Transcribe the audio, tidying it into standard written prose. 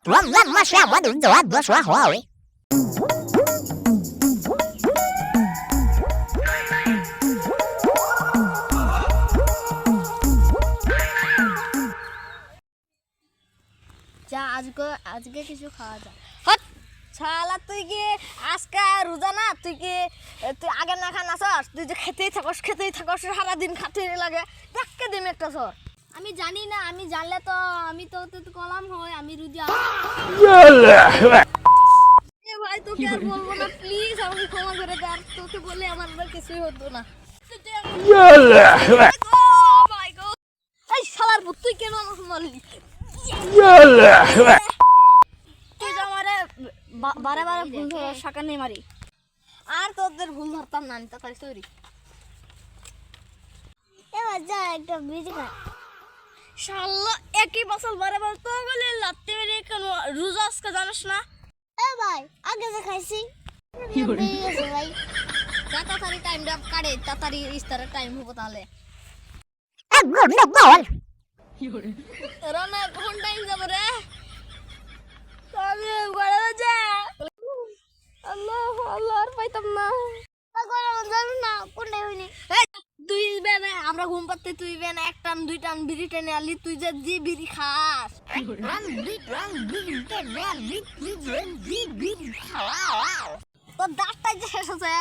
Run, mà sao mà đừng dọa đứa xóa hỏi. যা আজকে কিছু খাওয়া যায়। হট শালা তুই কি আজকে রোজা না? তুই আগে না খান আসস? তুই যে খেতেই থাকস সারাদিন খাতে লাগে। দেখকে দিম একটা সর। আমি জানি না, আমি জানলে তো আমি তো কলাম হয় আমি রোজা। এ ভাই তোকে আর বলবো না, প্লিজ আমাকে ক্ষমা করে দে। আর তোকে বলে আমার আর কিছুই হতো না। এই শালার ভূত তুই কেন আমাকে মারলি? তুই তো আমারে বারে বারে ভুল ধরে শাকা নিয়ে মারি। আর তোদের ভুল ধরতাম না, আমি তাড়াতাড়ি তৈরি। এবার যা একটা বিড়ি খা। শালা একই বছর বারে বারে তো বলে লাত্তি মেরে কেন রোজা আজকে জানিস না? এ ভাই আগে যে খাইছি ভাই তাড়াতাড়ি টাইমটা কাটে, তাড়াতাড়ি ইস্তারের টাইম হবো তাহলে। রানা কোন টাইম যাব রে? আমি বড় যা আল্লাহ আর পাইতাম না। গরম জানো না কোন টাইম হইনি। তুই বেনা আমরা ঘুম পাতে, তুই বেনা এক টান দুই টান বিড়ি টেনে আলি। তুই যে বিড়ি খাস তোর দাঁতটা যে শেষ আছে।